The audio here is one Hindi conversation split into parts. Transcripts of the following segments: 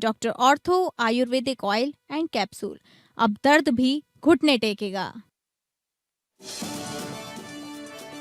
Doctor ortho Ayurvedic oil and capsule, अब दर्द भी घुटने टेकेगा।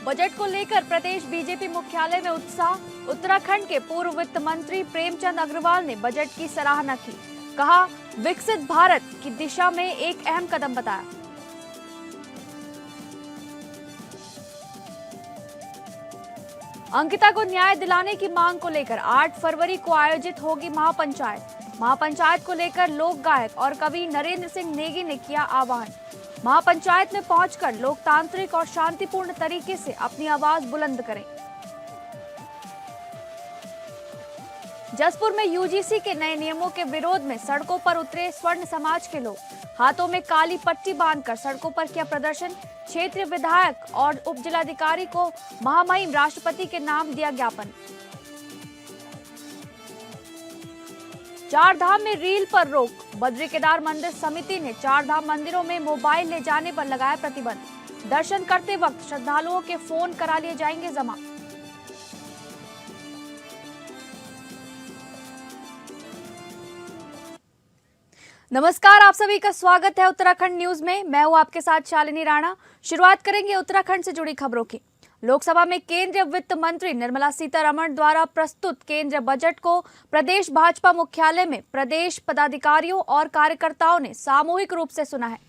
बजट को लेकर प्रदेश बीजेपी मुख्यालय में उत्साह। उत्तराखंड के पूर्व वित्त मंत्री प्रेमचंद अग्रवाल ने बजट की सराहना की। कहा, विकसित भारत की दिशा में एक अहम कदम बताया। अंकिता को न्याय दिलाने की मांग को लेकर 8 फरवरी को आयोजित होगी महापंचायत। महापंचायत को लेकर लोक गायक और कवि नरेंद्र सिंह नेगी ने किया आह्वान। महापंचायत में पहुंचकर लोकतांत्रिक और शांतिपूर्ण तरीके से अपनी आवाज बुलंद करें। जसपुर में यूजीसी के नए नियमों के विरोध में सड़कों पर उतरे स्वर्ण समाज के लोग। हाथों में काली पट्टी बांधकर सड़कों पर किया प्रदर्शन। क्षेत्रीय विधायक और उप जिलाधिकारी को महामहिम राष्ट्रपति के नाम दिया ज्ञापन। चार धाम में रील पर रोक। बद्री केदार मंदिर समिति ने चार धाम मंदिरों में मोबाइल ले जाने पर लगाया प्रतिबंध। दर्शन करते वक्त श्रद्धालुओं के फोन करा लिए जाएंगे जमा। नमस्कार, आप सभी का स्वागत है उत्तराखंड न्यूज में। मैं हूं आपके साथ शालिनी राणा। शुरुआत करेंगे उत्तराखंड से जुड़ी खबरों की। लोकसभा में केंद्रीय वित्त मंत्री निर्मला सीतारमण द्वारा प्रस्तुत केंद्रीय बजट को प्रदेश भाजपा मुख्यालय में प्रदेश पदाधिकारियों और कार्यकर्ताओं ने सामूहिक रूप से सुना है।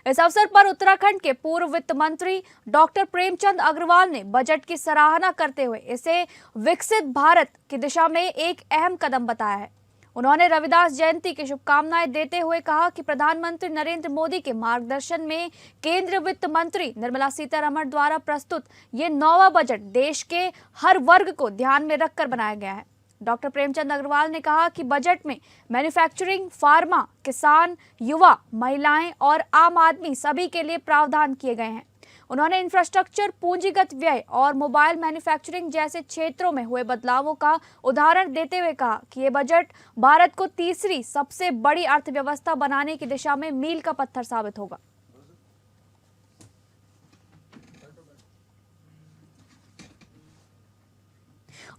इस अवसर पर उत्तराखंड के पूर्व वित्त मंत्री डॉक्टर प्रेमचंद अग्रवाल ने बजट की सराहना करते हुए इसे विकसित भारत की दिशा में एक अहम कदम बताया है। उन्होंने रविदास जयंती की शुभकामनाएं देते हुए कहा कि प्रधानमंत्री नरेंद्र मोदी के मार्गदर्शन में केंद्रीय वित्त मंत्री निर्मला सीतारमण द्वारा प्रस्तुत ये नौवां बजट देश के हर वर्ग को ध्यान में रखकर बनाया गया है। डॉक्टर प्रेमचंद अग्रवाल ने कहा कि बजट में मैन्युफैक्चरिंग, फार्मा, किसान, युवा, महिलाएं और आम आदमी सभी के लिए प्रावधान किए गए हैं। उन्होंने इंफ्रास्ट्रक्चर, पूंजीगत व्यय और मोबाइल मैन्युफैक्चरिंग जैसे क्षेत्रों में हुए बदलावों का उदाहरण देते हुए कहा कि ये बजट भारत को तीसरी सबसे बड़ी अर्थव्यवस्था बनाने की दिशा में मील का पत्थर साबित होगा।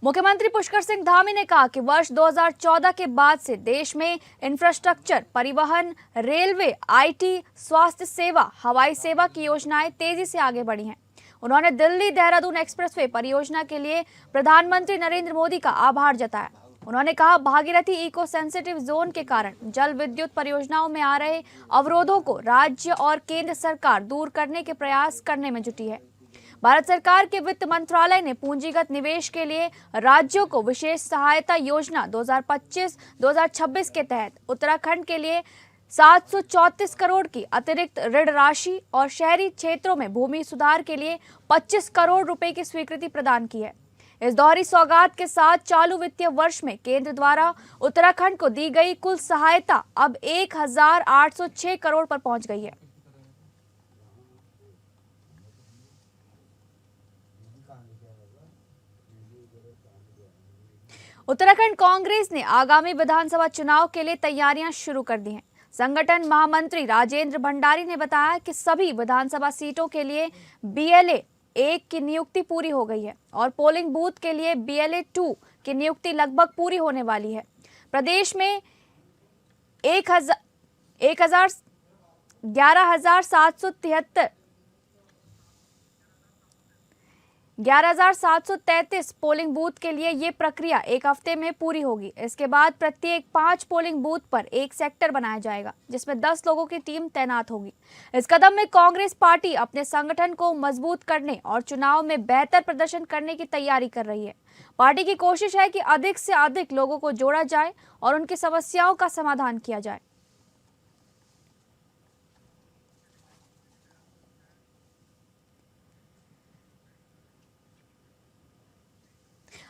मुख्यमंत्री पुष्कर सिंह धामी ने कहा कि वर्ष 2014 के बाद से देश में इंफ्रास्ट्रक्चर, परिवहन, रेलवे, आईटी, स्वास्थ्य सेवा, हवाई सेवा की योजनाएं तेजी से आगे बढ़ी हैं। उन्होंने दिल्ली देहरादून एक्सप्रेसवे परियोजना के लिए प्रधानमंत्री नरेंद्र मोदी का आभार जताया। उन्होंने कहा, भागीरथी इको सेंसिटिव जोन के कारण जल विद्युत परियोजनाओं में आ रहे अवरोधों को राज्य और केंद्र सरकार दूर करने के प्रयास करने में जुटी है। भारत सरकार के वित्त मंत्रालय ने पूंजीगत निवेश के लिए राज्यों को विशेष सहायता योजना 2025-2026 के तहत उत्तराखंड के लिए 734 करोड़ की अतिरिक्त ऋण राशि और शहरी क्षेत्रों में भूमि सुधार के लिए 25 करोड़ रुपए की स्वीकृति प्रदान की है। इस दोहरी सौगात के साथ चालू वित्तीय वर्ष में केंद्र द्वारा उत्तराखंड को दी गई कुल सहायता अब 1806 करोड़ पर पहुंच गई है। उत्तराखंड कांग्रेस ने आगामी विधानसभा चुनाव के लिए तैयारियां शुरू कर दी हैं। संगठन महामंत्री राजेंद्र भंडारी ने बताया कि सभी विधानसभा सीटों के लिए BLA 1 की नियुक्ति पूरी हो गई है और पोलिंग बूथ के लिए BLA 2 की नियुक्ति लगभग पूरी होने वाली है। प्रदेश में 11,733 पोलिंग बूथ के लिए ये प्रक्रिया एक हफ्ते में पूरी होगी। इसके बाद प्रत्येक 5 पोलिंग बूथ पर एक सेक्टर बनाया जाएगा, जिसमें 10 लोगों की टीम तैनात होगी। इस कदम में कांग्रेस पार्टी अपने संगठन को मजबूत करने और चुनाव में बेहतर प्रदर्शन करने की तैयारी कर रही है। पार्टी की कोशिश है कि अधिक से अधिक लोगों को जोड़ा जाए और उनकी समस्याओं का समाधान किया जाए।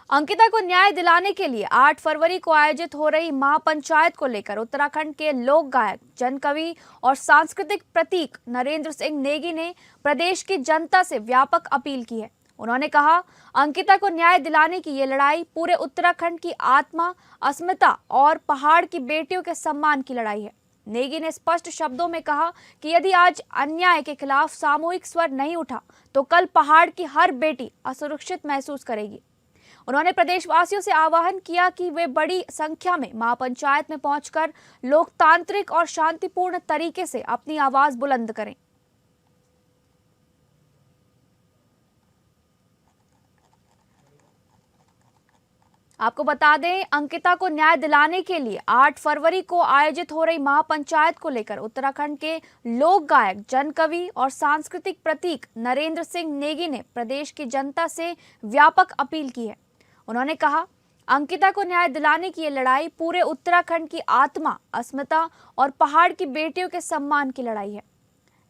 अंकिता को न्याय दिलाने के लिए 8 फरवरी को आयोजित हो रही महापंचायत को लेकर उत्तराखंड के लोक गायक, जनकवि और सांस्कृतिक प्रतीक नरेंद्र सिंह नेगी ने प्रदेश की जनता से व्यापक अपील की है। उन्होंने कहा, अंकिता को न्याय दिलाने की ये लड़ाई पूरे उत्तराखंड की आत्मा, अस्मिता और पहाड़ की बेटियों के सम्मान की लड़ाई है। नेगी ने स्पष्ट शब्दों में कहा कि यदि आज अन्याय के खिलाफ सामूहिक स्वर नहीं उठा तो कल पहाड़ की हर बेटी असुरक्षित महसूस करेगी। उन्होंने प्रदेशवासियों से आह्वान किया कि वे बड़ी संख्या में महापंचायत में पहुंचकर लोकतांत्रिक और शांतिपूर्ण तरीके से अपनी आवाज बुलंद करें। आपको बता दें, अंकिता को न्याय दिलाने के लिए 8 फरवरी को आयोजित हो रही महापंचायत को लेकर उत्तराखंड के लोक गायक, जन कवि और सांस्कृतिक प्रतीक नरेंद्र सिंह नेगी ने प्रदेश की जनता से व्यापक अपील की है। उन्होंने कहा, अंकिता को न्याय दिलाने की ये लड़ाई पूरे उत्तराखंड की आत्मा, अस्मिता और पहाड़ की बेटियों के सम्मान की लड़ाई है।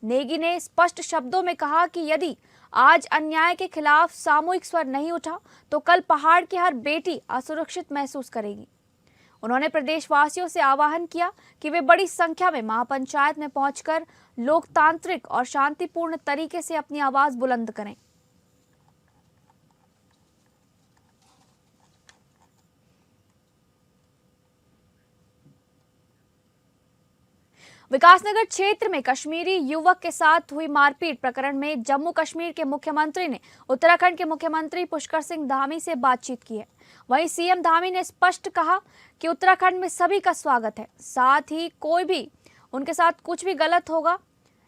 नेगी ने स्पष्ट शब्दों में कहा कि यदि आज अन्याय के खिलाफ सामूहिक स्वर नहीं उठा तो कल पहाड़ की हर बेटी असुरक्षित महसूस करेगी। उन्होंने प्रदेशवासियों से आह्वान किया कि वे बड़ी संख्या में महापंचायत में पहुंचकर लोकतांत्रिक और शांतिपूर्ण तरीके से अपनी आवाज बुलंद करें। विकासनगर क्षेत्र में कश्मीरी युवक के साथ हुई मारपीट प्रकरण में जम्मू कश्मीर के मुख्यमंत्री ने उत्तराखंड के मुख्यमंत्री पुष्कर सिंह धामी से बातचीत की है। वहीं सीएम धामी ने स्पष्ट कहा कि उत्तराखंड में सभी का स्वागत है, साथ ही कोई भी उनके साथ कुछ भी गलत होगा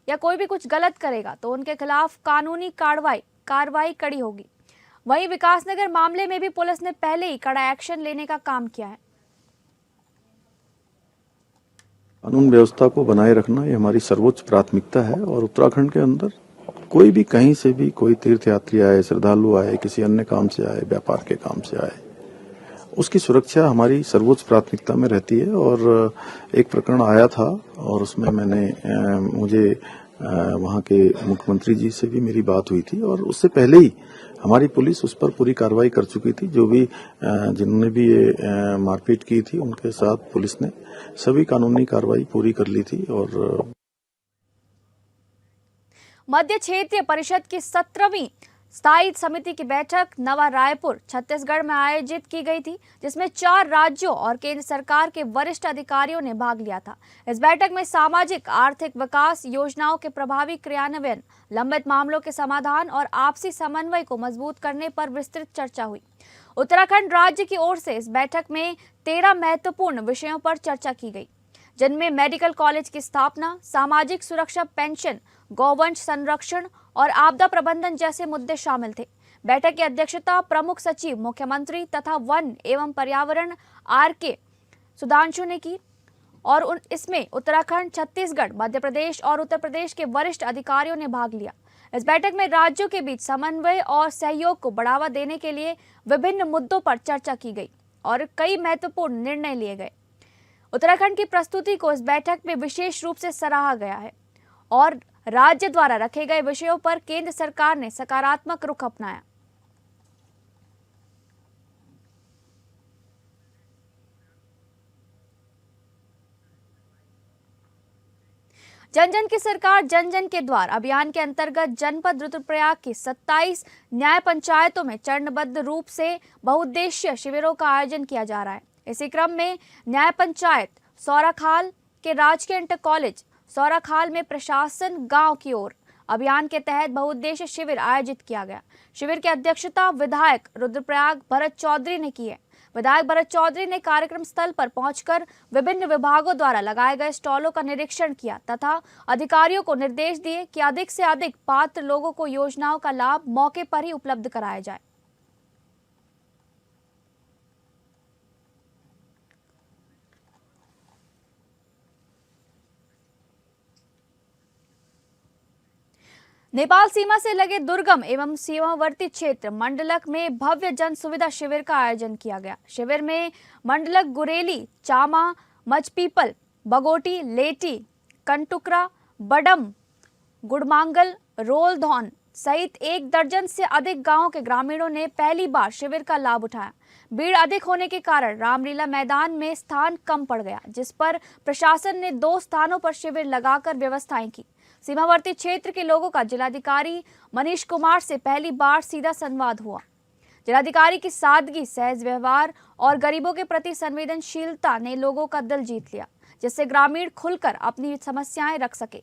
या कोई भी कुछ गलत करेगा तो उनके खिलाफ कानूनी कार्रवाई कड़ी होगी। वहीं विकासनगर मामले में भी पुलिस ने पहले ही कड़ा एक्शन लेने का काम किया है। कानून व्यवस्था को बनाए रखना ये हमारी सर्वोच्च प्राथमिकता है और उत्तराखंड के अंदर कोई भी कहीं से भी कोई तीर्थयात्री आए, श्रद्धालु आए, किसी अन्य काम से आए, व्यापार के काम से आए, उसकी सुरक्षा हमारी सर्वोच्च प्राथमिकता में रहती है। और एक प्रकरण आया था और उसमें मुझे वहां के मुख्यमंत्री जी से भी मेरी बात हुई थी और उससे पहले ही हमारी पुलिस उस पर पूरी कार्रवाई कर चुकी थी। जो भी जिन्होंने भी ये मारपीट की थी उनके साथ पुलिस ने सभी कानूनी कार्रवाई पूरी कर ली थी। और मध्य क्षेत्रीय परिषद की 17वीं स्थायी समिति की बैठक नवा रायपुर छत्तीसगढ़ में आयोजित की गई थी, जिसमें 4 राज्यों और केंद्र सरकार के वरिष्ठ अधिकारियों ने भाग लिया था। इस बैठक में सामाजिक आर्थिक विकास योजनाओं के प्रभावी क्रियान्वयन, लंबित मामलों के समाधान और आपसी समन्वय को मजबूत करने पर विस्तृत चर्चा हुई। उत्तराखंड राज्य की ओर से इस बैठक में 13 महत्वपूर्ण विषयों पर चर्चा की गई, जिनमें मेडिकल कॉलेज की स्थापना, सामाजिक सुरक्षा पेंशन, गौवंश संरक्षण और आपदा प्रबंधन जैसे मुद्दे शामिल थे। बैठक की अध्यक्षता प्रमुख सचिव मुख्यमंत्री तथा वन एवं पर्यावरण आर.के. सुधांशु ने की और इसमें उत्तराखंड, छत्तीसगढ़, मध्य प्रदेश और उत्तर प्रदेश के वरिष्ठ अधिकारियों ने भाग लिया। इस बैठक में राज्यों के बीच समन्वय और सहयोग को बढ़ावा देने के लिए विभिन्न मुद्दों पर चर्चा की गई और कई महत्वपूर्ण निर्णय लिए गए। उत्तराखंड की प्रस्तुति को इस बैठक में विशेष रूप से सराहा गया है और राज्य द्वारा रखे गए विषयों पर केंद्र सरकार ने सकारात्मक रुख अपनाया। जन जन की सरकार जन जन के द्वार अभियान के अंतर्गत जनपद रुद्रप्रयाग की 27 न्याय पंचायतों में चरणबद्ध रूप से बहुउद्देशीय शिविरों का आयोजन किया जा रहा है। इसी क्रम में न्याय पंचायत सौराखाल के राजकीय इंटर कॉलेज सौराखाल में प्रशासन गांव की ओर अभियान के तहत बहुउद्देशीय शिविर आयोजित किया गया। शिविर की अध्यक्षता विधायक रुद्रप्रयाग भरत चौधरी ने की है। विधायक भरत चौधरी ने कार्यक्रम स्थल पर पहुंचकर विभिन्न विभागों द्वारा लगाए गए स्टॉलों का निरीक्षण किया तथा अधिकारियों को निर्देश दिए कि अधिक से अधिक पात्र लोगों को योजनाओं का लाभ मौके पर ही उपलब्ध कराया जाए। नेपाल सीमा से लगे दुर्गम एवं सीमावर्ती क्षेत्र मंडलक में भव्य जन सुविधा शिविर का आयोजन किया गया। शिविर में मंडलक, गुरेली, चामा, मचपीपल, बगोटी, लेटी, कंटुकरा, बडम, गुड़मांगल, रोलधौन सहित 1 दर्जन से अधिक गांवों के ग्रामीणों ने पहली बार शिविर का लाभ उठाया। भीड़ अधिक होने के कारण रामलीला मैदान में स्थान कम पड़ गया, जिस पर प्रशासन ने 2 स्थानों पर शिविर लगाकर व्यवस्थाएं की। सीमावर्ती क्षेत्र के लोगों का जिलाधिकारी मनीष कुमार से पहली बार सीधा संवाद हुआ। जिलाधिकारी की सादगी, सहज व्यवहार और गरीबों के प्रति संवेदनशीलता ने लोगों का दिल जीत लिया, जिससे ग्रामीण खुलकर अपनी समस्याएं रख सके।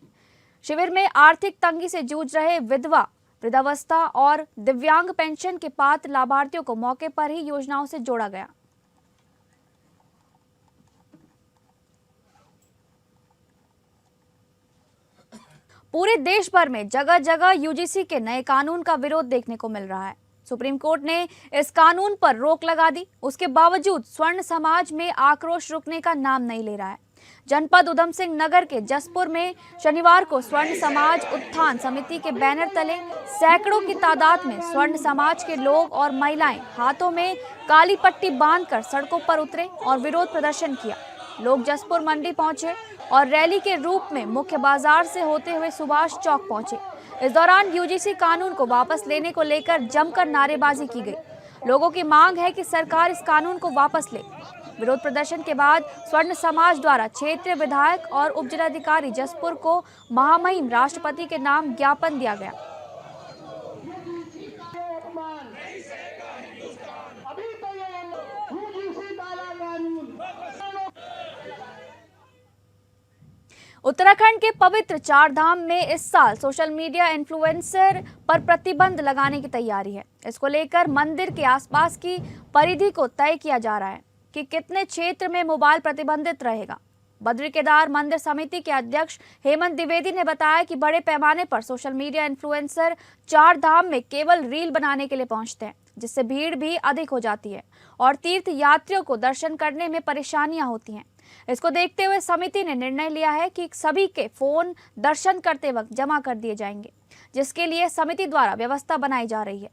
शिविर में आर्थिक तंगी से जूझ रहे विधवा, वृद्धावस्था और दिव्यांग पेंशन के पात्र लाभार्थियों को मौके पर ही योजनाओं से जोड़ा गया। पूरे देश भर में जगह जगह यूजीसी के नए कानून का विरोध देखने को मिल रहा है। सुप्रीम कोर्ट ने इस कानून पर रोक लगा दी। उसके बावजूद स्वर्ण समाज में आक्रोश रुकने का नाम नहीं ले रहा है। जनपद उधम सिंह नगर के जसपुर में शनिवार को स्वर्ण समाज उत्थान समिति के बैनर तले सैकड़ों की तादाद में स्वर्ण समाज के लोग और महिलाएं हाथों में काली पट्टी बांधकर सड़कों पर उतरे और विरोध प्रदर्शन किया। लोग जसपुर मंडी पहुंचे और रैली के रूप में मुख्य बाजार से होते हुए सुभाष चौक पहुंचे। इस दौरान यूजीसी कानून को वापस लेने को लेकर जमकर नारेबाजी की गई। लोगों की मांग है कि सरकार इस कानून को वापस ले। विरोध प्रदर्शन के बाद स्वर्ण समाज द्वारा क्षेत्रीय विधायक और उप जिलाधिकारी जसपुर को महामहिम राष्ट्रपति के नाम ज्ञापन दिया गया। उत्तराखंड के पवित्र चार धाम में इस साल सोशल मीडिया इन्फ्लुएंसर पर प्रतिबंध लगाने की तैयारी है। इसको लेकर मंदिर के आसपास की परिधि को तय किया जा रहा है कि कितने क्षेत्र में मोबाइल प्रतिबंधित रहेगा। बद्री केदार मंदिर समिति के अध्यक्ष हेमंत द्विवेदी ने बताया कि बड़े पैमाने पर सोशल मीडिया इन्फ्लुएंसर चार धाम में केवल रील बनाने के लिए पहुंचते हैं, जिससे भीड़ भी अधिक हो जाती है और तीर्थ यात्रियों को दर्शन करने में परेशानियां होती हैं। इसको देखते हुए समिति ने निर्णय लिया है कि सभी के फोन दर्शन करते वक्त जमा कर दिए जाएंगे, जिसके लिए समिति द्वारा व्यवस्था बनाई जा रही है।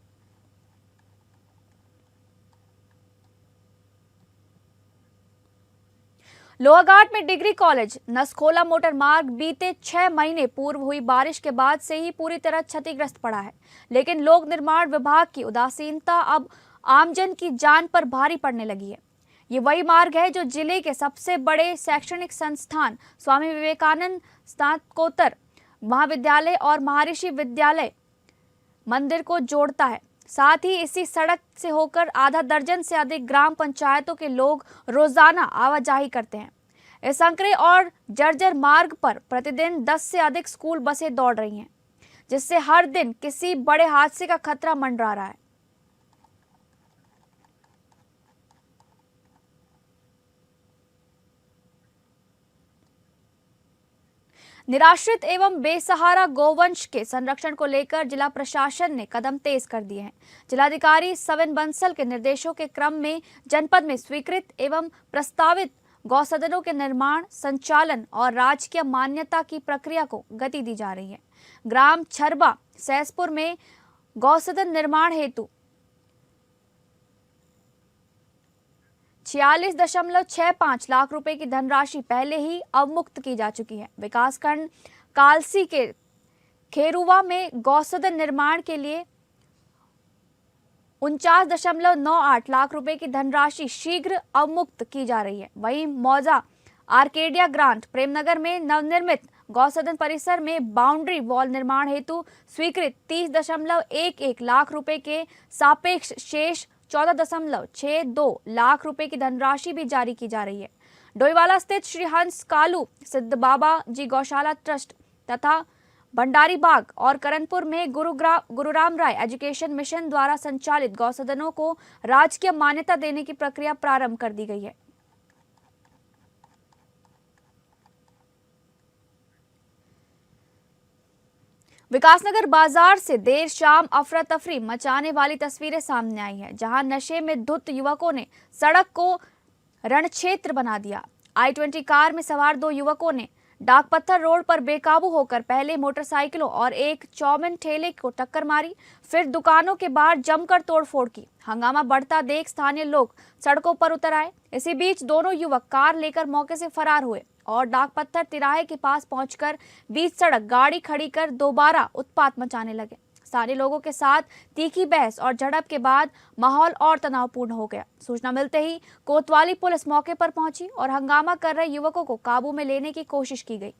लोहाघाट में डिग्री कॉलेज नसखोला मोटर मार्ग बीते 6 महीने पूर्व हुई बारिश के बाद से ही पूरी तरह क्षतिग्रस्त पड़ा है, लेकिन लोक निर्माण विभाग की उदासीनता अब आमजन की जान पर भारी पड़ने लगी है। ये वही मार्ग है जो जिले के सबसे बड़े शैक्षणिक संस्थान स्वामी विवेकानंद स्नातकोत्तर महाविद्यालय और महर्षि विद्यालय मंदिर को जोड़ता है। साथ ही इसी सड़क से होकर आधा दर्जन से अधिक ग्राम पंचायतों के लोग रोजाना आवाजाही करते हैं। इस संकरे और जर्जर मार्ग पर प्रतिदिन 10 से अधिक स्कूल बसें दौड़ रही हैं, जिससे हर दिन किसी बड़े हादसे का खतरा मंडरा रहा है। निराश्रित एवं बेसहारा गोवंश के संरक्षण को लेकर जिला प्रशासन ने कदम तेज कर दिए हैं। जिलाधिकारी सविन बंसल के निर्देशों के क्रम में जनपद में स्वीकृत एवं प्रस्तावित गौसदनों के निर्माण, संचालन और राजकीय मान्यता की प्रक्रिया को गति दी जा रही है। ग्राम छरबा सहसपुर में गौसदन निर्माण हेतु 46.65 लाख रुपए की धनराशि पहले ही अवमुक्त की जा चुकी है। विकासखंड कालसी के खेरुवा में गौसदन निर्माण के लिए 49.98 लाख रुपए की धनराशि शीघ्र अवमुक्त की जा रही है। वहीं मौजा आर्केडिया ग्रांट प्रेमनगर में नवनिर्मित गौसदन परिसर में बाउंड्री वॉल निर्माण हेतु स्वीकृत 30.11 लाख रुपए के सापेक्ष शेष 14.62 लाख रुपए की धनराशि भी जारी की जा रही है। डोईवाला स्थित श्री हंस कालू सिद्ध बाबा जी गौशाला ट्रस्ट तथा भंडारी बाग और करणपुर में गुरुराम राय एजुकेशन मिशन द्वारा संचालित गौसदनों को राजकीय मान्यता देने की प्रक्रिया प्रारंभ कर दी गई है। विकासनगर बाजार से देर शाम अफरा तफरी मचाने वाली तस्वीरें सामने आई है, जहां नशे में धुत युवकों ने सड़क को रणक्षेत्र बना दिया। i20 कार में सवार 2 युवकों ने डाकपत्थर रोड पर बेकाबू होकर पहले मोटरसाइकिलों और एक चौमिन ठेले को टक्कर मारी, फिर दुकानों के बाहर जमकर तोड़फोड़ की। हंगामा बढ़ता देख स्थानीय लोग सड़कों पर उतर आए। इसी बीच दोनों युवक कार लेकर मौके से फरार हुए और डाकपत्थर तिराहे के पास पहुंचकर बीच सड़क गाड़ी खड़ी कर दोबारा उत्पात मचाने लगे। स्थानीय लोगों के साथ तीखी बहस और झड़प के बाद माहौल और तनावपूर्ण हो गया। सूचना मिलते ही कोतवाली पुलिस मौके पर पहुंची और हंगामा कर रहे युवकों को काबू में लेने की कोशिश की गई।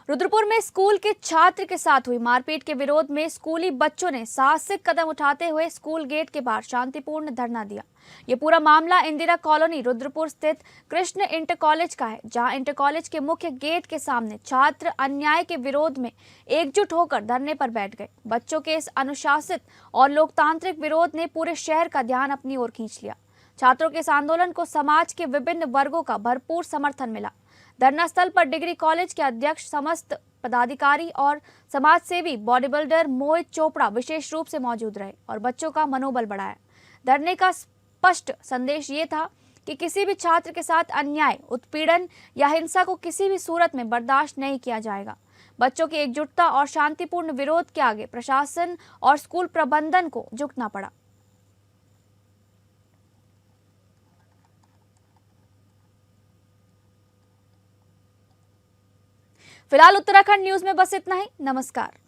रुद्रपुर में स्कूल के छात्र के साथ हुई मारपीट के विरोध में स्कूली बच्चों ने साहसिक कदम उठाते हुए स्कूल गेट के बाहर शांतिपूर्ण धरना दिया। ये पूरा मामला इंदिरा कॉलोनी रुद्रपुर स्थित कृष्ण इंटर कॉलेज का है, जहां इंटर कॉलेज के मुख्य गेट के सामने छात्र अन्याय के विरोध में एकजुट होकर धरने पर बैठ गए। बच्चों के इस अनुशासित और लोकतांत्रिक विरोध ने पूरे शहर का ध्यान अपनी ओर खींच लिया। छात्रों के इस आंदोलन को समाज के विभिन्न वर्गों का भरपूर समर्थन मिला। धरना स्थल पर डिग्री कॉलेज के अध्यक्ष, समस्त पदाधिकारी और समाज सेवी बॉडी बिल्डर मोहित चोपड़ा विशेष रूप से मौजूद रहे और बच्चों का मनोबल बढ़ाया। धरने का स्पष्ट संदेश ये था कि किसी भी छात्र के साथ अन्याय, उत्पीड़न या हिंसा को किसी भी सूरत में बर्दाश्त नहीं किया जाएगा। बच्चों की एकजुटता और शांतिपूर्ण विरोध के आगे प्रशासन और स्कूल प्रबंधन को झुकना पड़ा। फिलहाल उत्तराखंड न्यूज में बस इतना ही। नमस्कार।